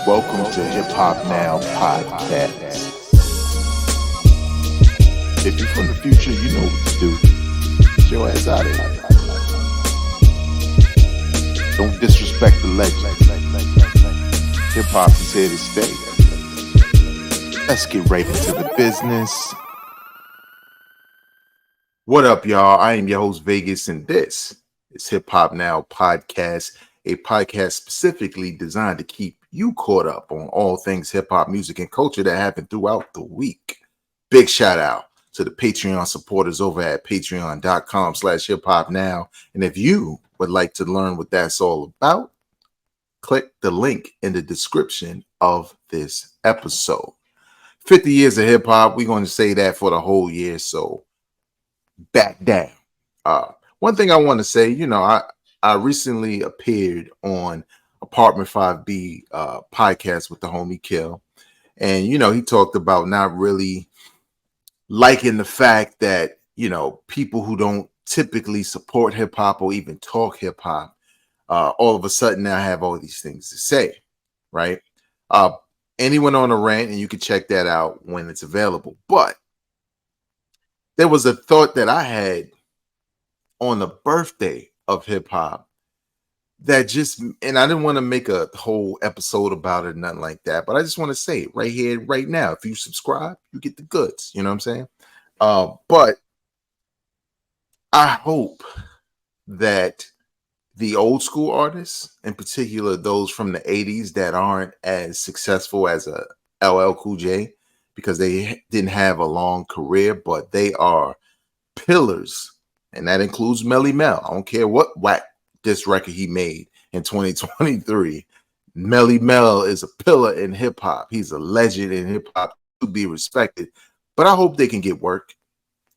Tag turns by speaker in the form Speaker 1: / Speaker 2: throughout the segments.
Speaker 1: Welcome to Hip Hop Now Podcast. If you're from the future, you know what to do. Get your ass out of here. Don't disrespect the legend. Hip hop is here to stay. Let's get right into the business. What up, y'all? I am your host, Vegas, and this is Hip Hop Now Podcast, a podcast specifically designed to keep you caught up on all things hip hop music and culture that happen throughout the week. Big shout out to the Patreon supporters over at patreon.com/hiphopnow. And if you would like to learn what that's all about, click the link in the description of this episode. 50 years of hip hop, we're going to say that for the whole year, so back down. One thing I want to say, I recently appeared on Apartment 5B podcast with the homie Kill, and he talked about not really liking the fact that people who don't typically support hip hop or even talk hip hop all of a sudden now have all these things to say, right? Anyone on a rant, and you can check that out when it's available. But there was a thought that I had on the birthday of hip hop that and I didn't want to make a whole episode about it, nothing like that, but I just want to say it right here, right now. If you subscribe, you get the goods. You know what I'm saying? But I hope that the old school artists, in particular those from the 80s that aren't as successful as a LL Cool J, because they didn't have a long career, but they are pillars, and that includes Melly Mel. I don't care what whack this record he made in 2023. Melly Mel is a pillar in hip hop. He's a legend in hip hop to be respected. But I hope they can get work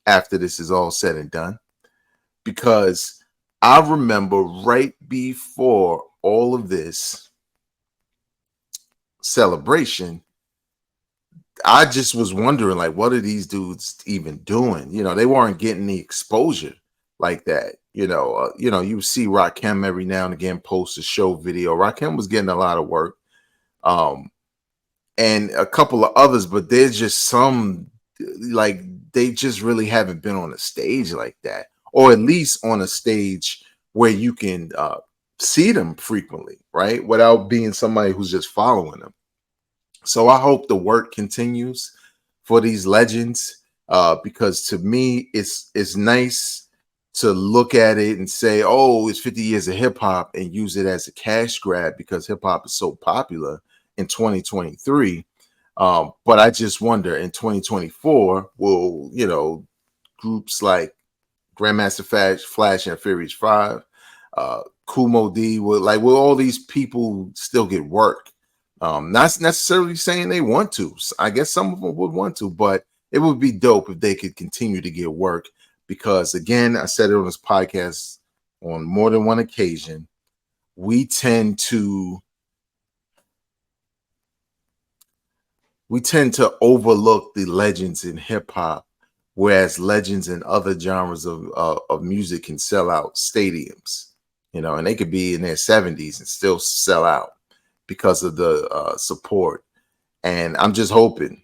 Speaker 1: after this is all said and done, because I remember right before all of this celebration, I just was wondering, like, what are these dudes even doing? They weren't getting the exposure like that. You see Rakim every now and again post a show video. Rakim was getting a lot of work, and a couple of others, but there's just some, like, they just really haven't been on a stage like that, or at least on a stage where you can see them frequently, right? Without being somebody who's just following them. So I hope the work continues for these legends, because to me, it's nice to look at it and say, oh, it's 50 years of hip hop, and use it as a cash grab because hip hop is so popular in 2023. But I just wonder, in 2024, will, groups like Grandmaster Flash and Furious 5, Kumo D, will all these people still get work? Not necessarily saying they want to. I guess some of them would want to, but it would be dope if they could continue to get work. Because again, I said it on this podcast on more than one occasion, we tend to overlook the legends in hip hop, whereas legends in other genres of music can sell out stadiums, and they could be in their 70s and still sell out because of the support. And I'm just hoping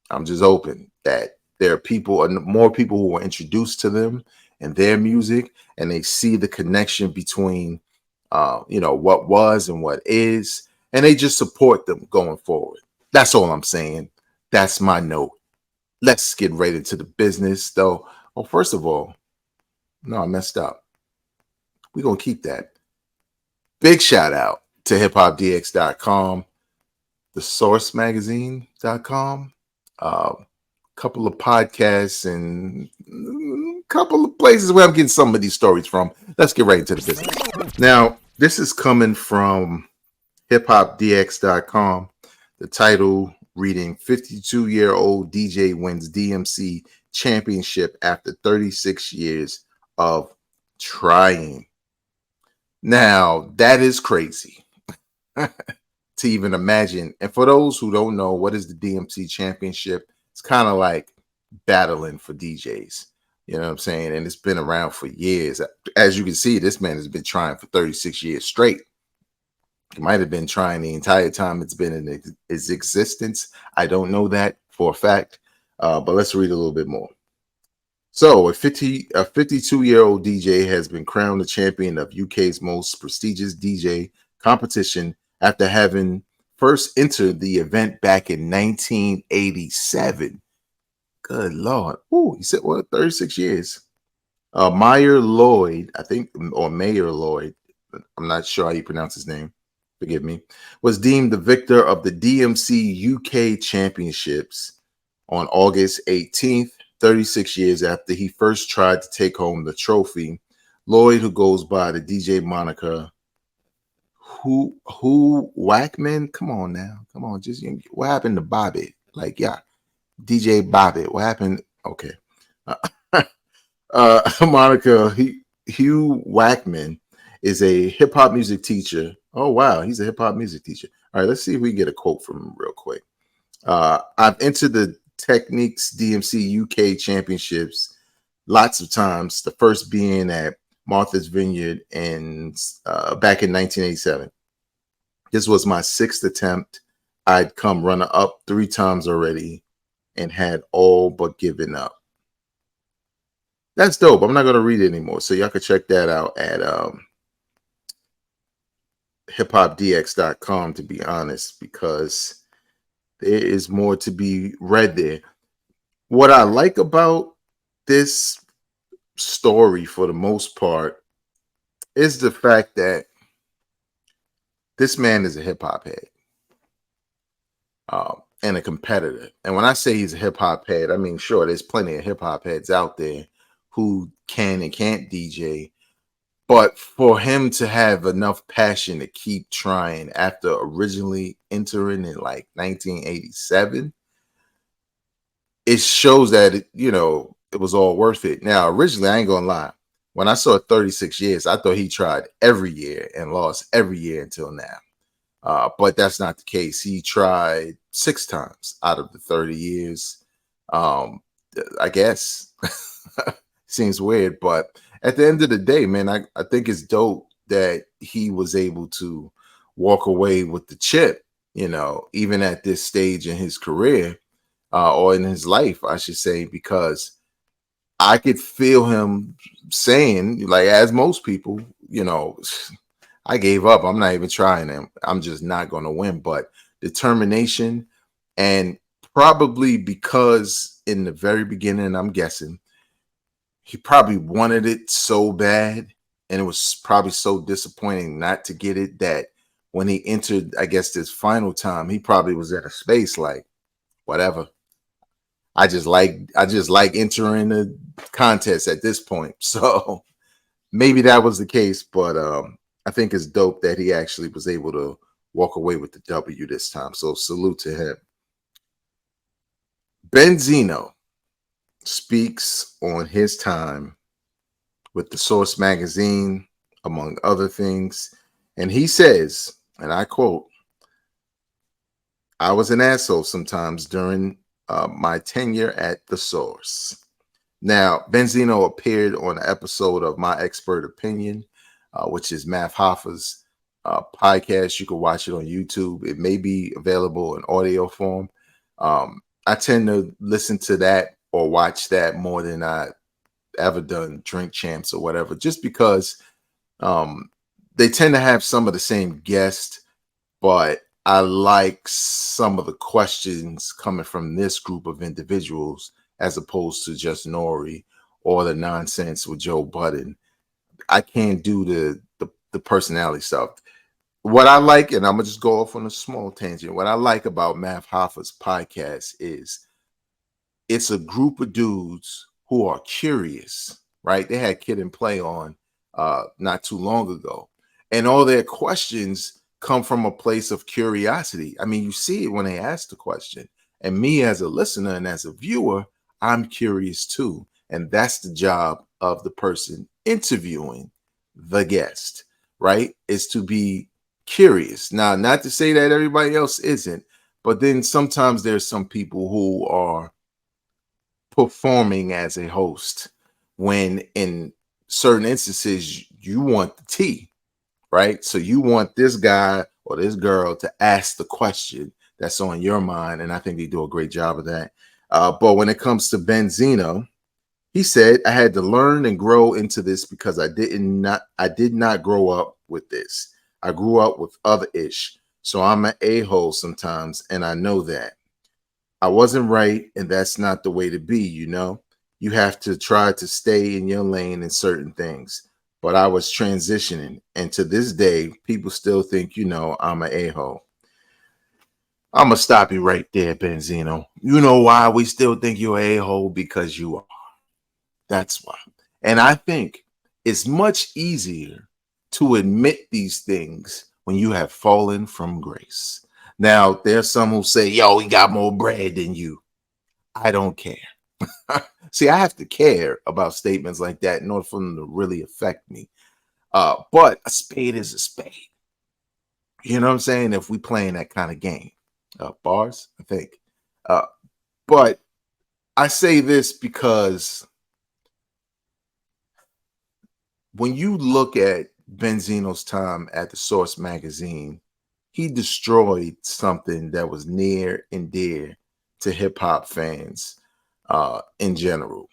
Speaker 1: that there are people, and more people, who are introduced to them and their music, and they see the connection between, what was and what is, and they just support them going forward. That's all I'm saying. That's my note. Let's get right into the business, though. Oh, first of all, no, I messed up. We're going to keep that. Big shout out to hiphopdx.com, thesourcemagazine.com, couple of podcasts, and a couple of places where I'm getting some of these stories from. Let's get right into the business. Now, this is coming from hiphopdx.com. The title reading, 52-year-old DJ wins DMC championship after 36 years of trying. Now, that is crazy to even imagine. And for those who don't know, what is the DMC championship? It's kind of like battling for DJs. You know what I'm saying? And it's been around for years. As you can see, this man has been trying for 36 years straight. It might have been trying the entire time it's been in its existence. I don't know that for a fact, but let's read a little bit more. So, a 52-year-old DJ has been crowned the champion of UK's most prestigious DJ competition after having first entered the event back in 1987. Good Lord. Ooh, he said, what, 36 years. Meyer Lloyd, I think, or Mayor Lloyd, I'm not sure how you pronounce his name, forgive me, was deemed the victor of the DMC UK Championships on August 18th, 36 years after he first tried to take home the trophy. Lloyd, who goes by the DJ moniker, who Whackman? Come on now. Come on. Just what happened to Bobby? Like, yeah, DJ Bobby. What happened? Okay. Monica Hugh Wackman is a hip hop music teacher. Oh wow, he's a hip hop music teacher. All right, let's see if we can get a quote from him real quick. I've entered the Techniques DMC UK Championships lots of times. The first being at Martha's Vineyard and back in 1987. This was my sixth attempt. I'd come runner up 3 times already and had all but given up. That's dope. I'm not going to read it anymore. So y'all can check that out at hiphopdx.com, to be honest, because there is more to be read there. What I like about this story, for the most part, is the fact that this man is a hip hop head and a competitor. And when I say he's a hip hop head, I mean, sure, there's plenty of hip hop heads out there who can and can't DJ. But for him to have enough passion to keep trying after originally entering in like 1987, it shows that, it was all worth it. Now, originally, I ain't going to lie. When I saw 36 years, I thought he tried every year and lost every year until now. But that's not the case. He tried 6 times out of the 30 years. I guess. Seems weird, but at the end of the day, man, I think it's dope that he was able to walk away with the chip, even at this stage in his career or in his life, I should say, because I could feel him saying, like, as most people, I gave up. I'm not even trying. I'm just not going to win. But determination, and probably because in the very beginning, I'm guessing, he probably wanted it so bad, and it was probably so disappointing not to get it, that when he entered, I guess, this final time, he probably was at a space like, whatever. I just like entering the contest at this point. So maybe that was the case, but I think it's dope that he actually was able to walk away with the W this time. So salute to him. Benzino speaks on his time with the Source magazine, among other things. And he says, and I quote, "I was an asshole sometimes during my tenure at the Source." Now, Benzino appeared on an episode of My Expert Opinion, which is Math Hoffa's podcast. You can watch it on YouTube. It may be available in audio form. I tend to listen to that or watch that more than I ever done Drink Champs or whatever, just because they tend to have some of the same guests, but I like some of the questions coming from this group of individuals as opposed to just Nori or the nonsense with Joe Budden. I can't do the personality stuff. What I like, and I'm gonna just go off on a small tangent, what I like about Math Hoffa's podcast is it's a group of dudes who are curious, right? They had Kid and Play on not too long ago, and all their questions come from a place of curiosity. I mean, you see it when they ask the question, and me as a listener and as a viewer, I'm curious too. And that's the job of the person interviewing the guest, right? Is to be curious. Now, not to say that everybody else isn't, but then sometimes there's some people who are performing as a host when in certain instances you want the tea, right? So you want this guy or this girl to ask the question that's on your mind. And I think they do a great job of that. But when it comes to Benzino, he said, I had to learn and grow into this because I did not grow up with this. I grew up with other ish. So I'm an a-hole sometimes, and I know that. I wasn't right, and that's not the way to be, you know. You have to try to stay in your lane in certain things. But I was transitioning, and to this day, people still think, I'm an a-hole. I'm gonna stop you right there, Benzino. You know why we still think you're a hole? Because you are. That's why. And I think it's much easier to admit these things when you have fallen from grace. Now, there's some who say, yo, he got more bread than you. I don't care. See, I have to care about statements like that in order for them to really affect me. But a spade is a spade. You know what I'm saying? If we playing that kind of game. Bars, I think. Uh, but I say this because when you look at Benzino's time at the Source magazine, he destroyed something that was near and dear to hip hop fans in general.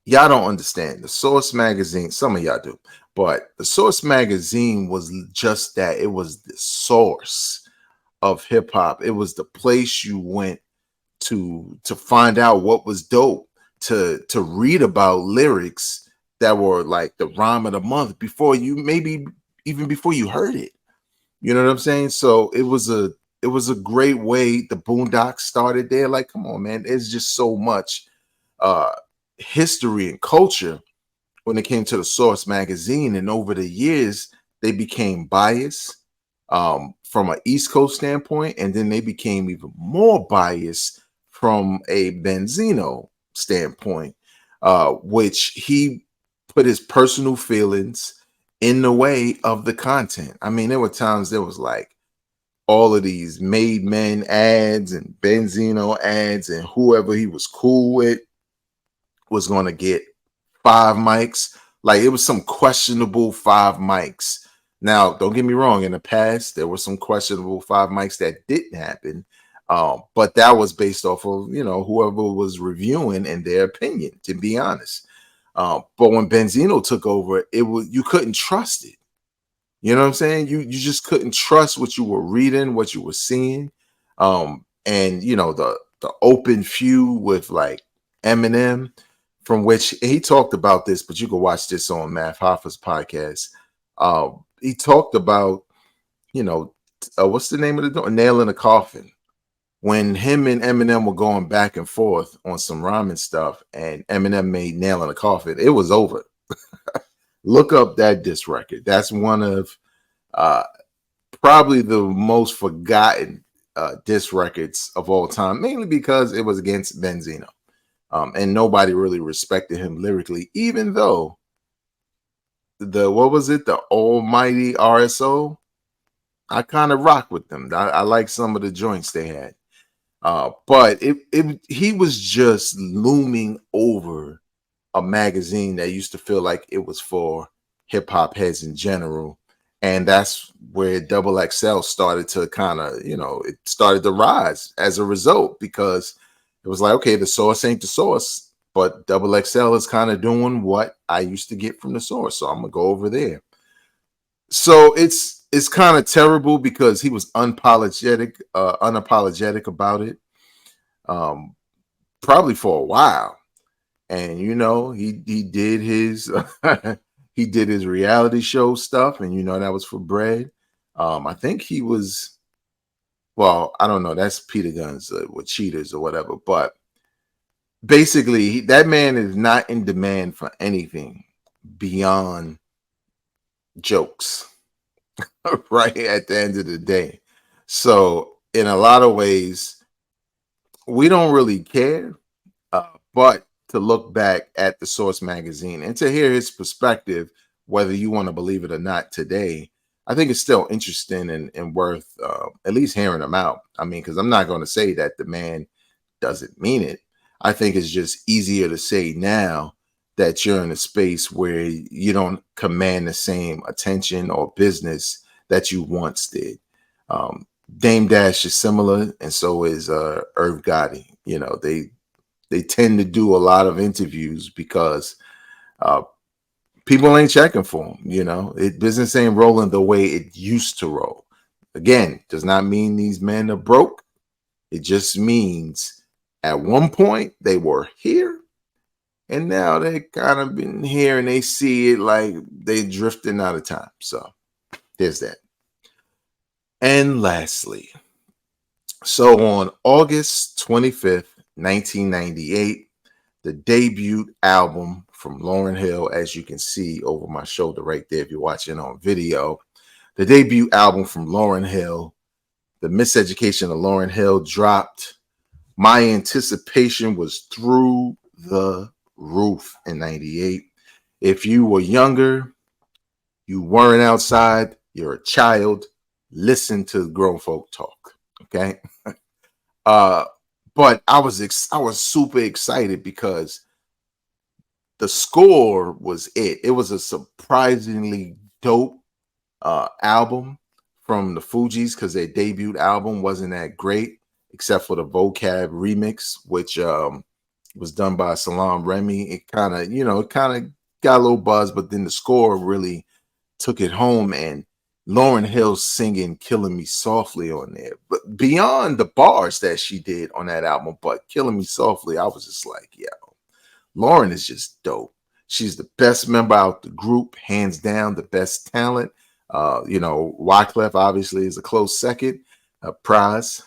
Speaker 1: Y'all don't understand. The Source magazine, some of y'all do, but the Source magazine was just that. It was the source of hip hop. It was the place you went to find out what was dope, to read about lyrics that were like the rhyme of the month before you, maybe even before you heard it. You know what I'm saying? So it was a great way. The Boondocks started there. Like, come on, man. There's just so much uh history and culture when it came to the Source magazine. And over the years, they became biased from an East Coast standpoint, and then they became even more biased from a Benzino standpoint, which he put his personal feelings in the way of the content. I mean, there were times there was like all of these Made Men ads and Benzino ads, and whoever he was cool with was going to get 5 mics. Like, it was some questionable 5 mics. Now, don't get me wrong. In the past, there were some questionable 5 mics that didn't happen. But that was based off of, whoever was reviewing and their opinion, to be honest. But when Benzino took over, you couldn't trust it. You know what I'm saying? You just couldn't trust what you were reading, what you were seeing. And the open feud with like Eminem, from which he talked about this, but you can watch this on Math Hoffa's podcast. He talked about, what's the name of the door? Nail in the Coffin. When him and Eminem were going back and forth on some rhyming stuff, and Eminem made Nail in the Coffin, it was over. Look up that diss record. That's one of probably the most forgotten diss records of all time, mainly because it was against Benzino. And nobody really respected him lyrically, even though the almighty RSO, I kind of rock with them. I like some of the joints they had. But he was just looming over a magazine that used to feel like it was for hip hop heads in general. And that's where Double XL started to kind of, it started to rise as a result, because it was like, okay, the Source ain't the Source, but Double XL is kind of doing what I used to get from the Source. So I'm going to go over there. So it's kind of terrible because he was unapologetic about it, probably for a while. And he did his he did his reality show stuff, and that was for bread. I think he was, well, I don't know, that's Peter Guns with Cheaters or whatever, but basically that man is not in demand for anything beyond jokes. Right at the end of the day. So in a lot of ways, we don't really care, but to look back at the Source magazine and to hear his perspective, whether you want to believe it or not today, I think it's still interesting and worth at least hearing him out. I mean, because I'm not going to say that the man doesn't mean it. I think it's just easier to say now that you're in a space where you don't command the same attention or business that you once did. Dame Dash is similar, and so is Irv Gotti. They tend to do a lot of interviews because uh, people ain't checking for them. Business ain't rolling the way it used to roll. Again, does not mean these men are broke. It just means at one point they were here, and now they kind of been here, and they see it like they drifting out of time. So there's that. And lastly, so on August 25th, 1998, the debut album from Lauryn Hill, as you can see over my shoulder right there if you're watching on video, the debut album from Lauryn Hill, The Miseducation of Lauryn Hill, dropped. My anticipation was through the roof in 98. If you were younger, you weren't outside, you're a child, listen to grown folk talk. Okay. But I was super excited because the score was it. It was a surprisingly dope album from the Fugees because their debut album wasn't that great, except for the Vocab remix, which was done by Salaam Remi. It kind of got a little buzz, but then the score really took it home, and Lauryn Hill singing Killing Me Softly on there. But beyond the bars that she did on that album, but Killing Me Softly, I was just like, yo, Lauryn is just dope. She's the best member out the group, hands down, the best talent. Wyclef obviously is a close second prize.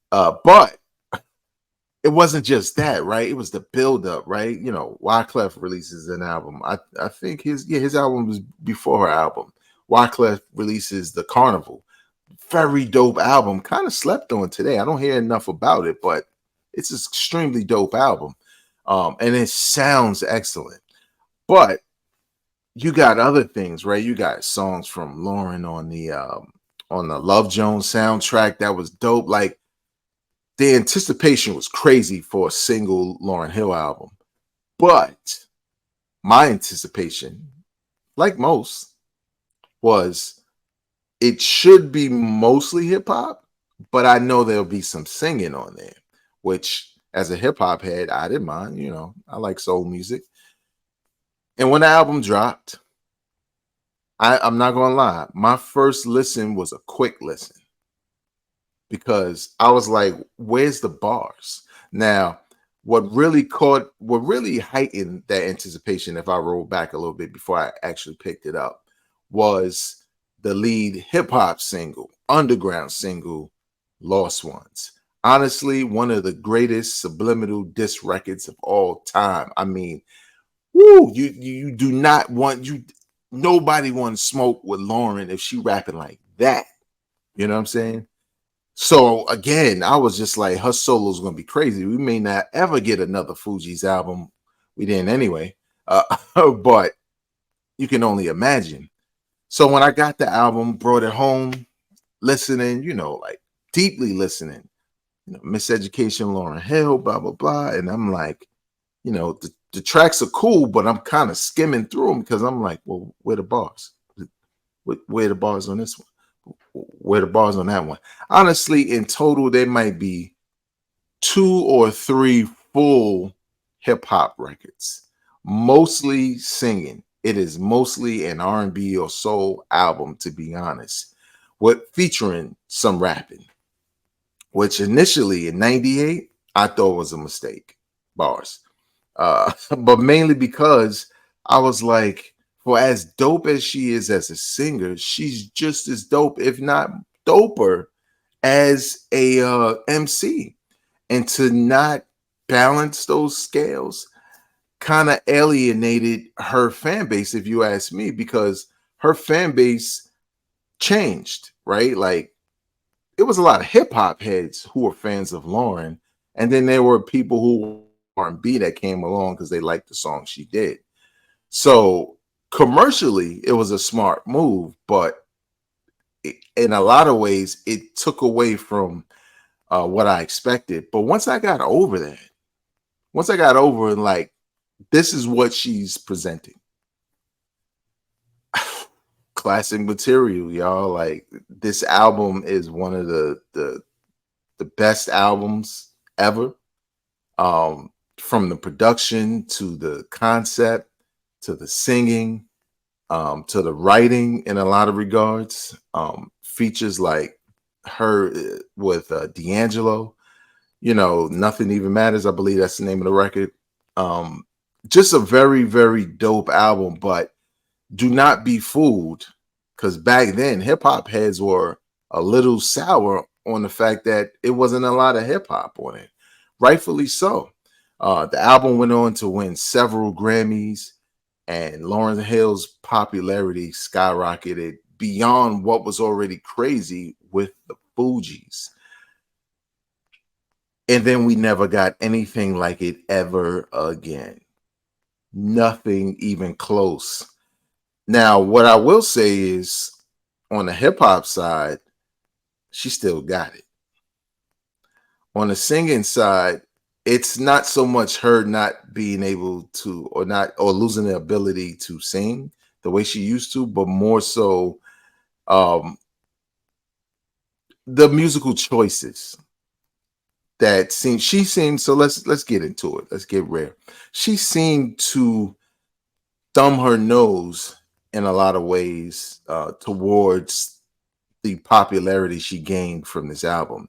Speaker 1: But it wasn't just that, right? It was the build-up, right? Wyclef releases an album. I think his album was before her album. Wyclef releases The Carnival. Very dope album. Kind of slept on today. I don't hear enough about it, but it's an extremely dope album. And it sounds excellent. But you got other things, right? You got songs from Lauryn on the Love Jones soundtrack that was dope. Like, the anticipation was crazy for a single Lauryn Hill album. But my anticipation, like most, was it should be mostly hip hop, but I know there'll be some singing on there, which as a hip hop head, I didn't mind. I like soul music. And when the album dropped, I'm not going to lie, my first listen was a quick listen, because I was like, where's the bars? Now, what really heightened that anticipation, if I roll back a little bit before I actually picked it up, was the lead hip hop single, underground single, Lost Ones. Honestly, one of the greatest subliminal diss records of all time. I mean, you do not want, nobody want to smoke with Lauryn if she rapping like that. You know what I'm saying? So again, I was just like, her solo is going to be crazy. We may not ever get another Fugees album. We didn't anyway. But you can only imagine. So when I got the album, brought it home, listening, like deeply listening, Miseducation, Lauryn Hill, blah, blah, blah. And I'm like, the tracks are cool, but I'm kind of skimming through them because I'm like, well, where the bars? Where are the bars on this one? Where the bars on that one? Honestly, in total, there might be 2 or 3 full hip hop records, mostly singing. It is mostly an R&B or soul album, to be honest, with featuring some rapping, which initially in 98, I thought was a mistake. Bars. But mainly because I was like, for as dope as she is as a singer, she's just as dope, if not doper, as a MC. And to not balance those scales kind of alienated her fan base, if you ask me, because her fan base changed, right? Like, it was a lot of hip hop heads who were fans of Lauryn, and then there were people who were R&B that came along because they liked the song she did. So commercially, it was a smart move, but in a lot of ways, it took away from what I expected. But once I got over that, and like, this is what she's presenting, classic material, y'all. Like this album is one of the best albums ever. From the production to the concept to the singing, to the writing in a lot of regards. Features like her with D'Angelo, Nothing Even Matters. I believe that's the name of the record. Um, just a very, very dope album, but do not be fooled because back then hip hop heads were a little sour on the fact that it wasn't a lot of hip hop on it. Rightfully so. The album went on to win several Grammys, and Lauryn Hill's popularity skyrocketed beyond what was already crazy with the Fugees. And then we never got anything like it ever again. Nothing even close. Now, what I will say is on the hip hop side, she still got it. On the singing side, it's not so much her not being able to or losing the ability to sing the way she used to, but more so the musical choices that she seemed so let's get into it. Let's get rare. She seemed to thumb her nose in a lot of ways towards the popularity she gained from this album.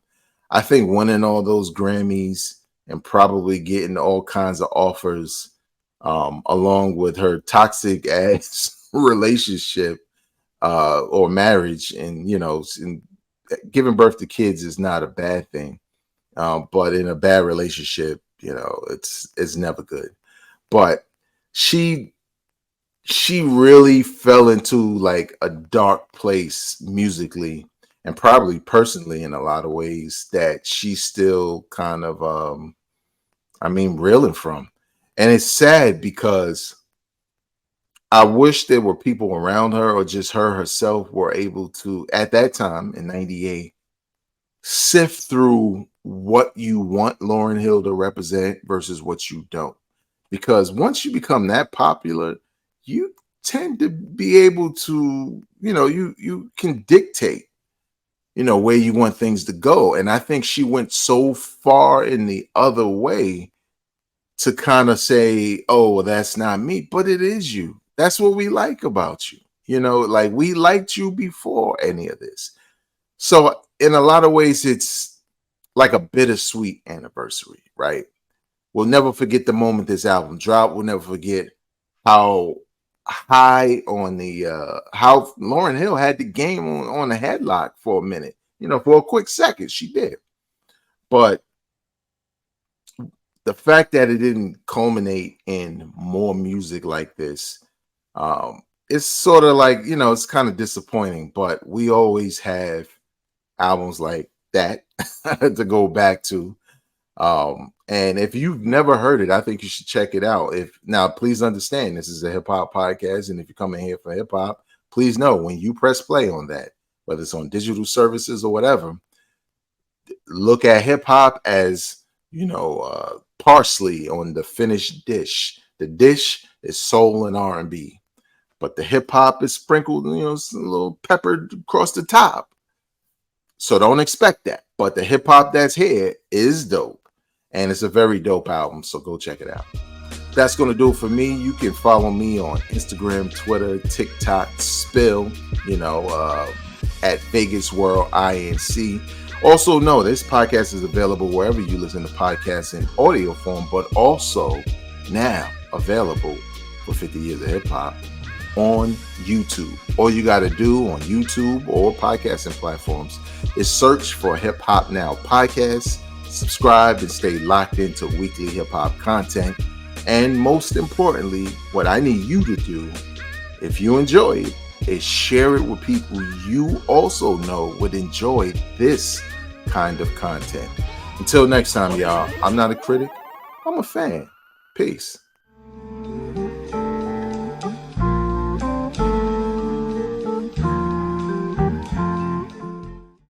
Speaker 1: I think winning all those Grammys and probably getting all kinds of offers, along with her toxic ass relationship or marriage, and and giving birth to kids is not a bad thing, but in a bad relationship, it's never good. But she really fell into like a dark place musically and probably personally in a lot of ways that she's still kind of reeling from. And it's sad because I wish there were people around her or just her herself were able to, at that time in 98, sift through what you want Lauryn Hill to represent versus what you don't. Because once you become that popular, you tend to be able to, you can dictate, where you want things to go. And I think she went so far in the other way to kind of say, oh, well, that's not me, but it is you. That's what we like about you. Like we liked you before any of this. So in a lot of ways, it's like a bittersweet anniversary, right? We'll never forget the moment this album dropped. We'll never forget how high on the how Lauryn Hill had the game on a headlock for a minute. For a quick second, she did. But the fact that it didn't culminate in more music like this, it's sort of like, it's kind of disappointing. But we always have albums like that to go back to. And if you've never heard it, I think you should check it out. Now, please understand, this is a hip hop podcast, and if you're coming here for hip hop, please know when you press play on that, whether it's on digital services or whatever, look at hip hop as parsley on the finished dish. The dish is soul and R&B, but the hip hop is sprinkled, it's a little peppered across the top. So don't expect that. But the hip hop that's here is dope. And it's a very dope album. So go check it out. That's going to do it for me. You can follow me on Instagram, Twitter, TikTok, Spill, at Vegas World INC. Also know this podcast is available wherever you listen to podcasts in audio form, but also now available for 50 Years of Hip Hop on YouTube. All you got to do on YouTube or podcasting platforms is search for Hip Hop Now Podcast, subscribe, and stay locked into weekly hip hop content. And most importantly, what I need you to do, if you enjoy it, is share it with people you also know would enjoy this kind of content. Until next time, y'all, I'm not a critic, I'm a fan. Peace.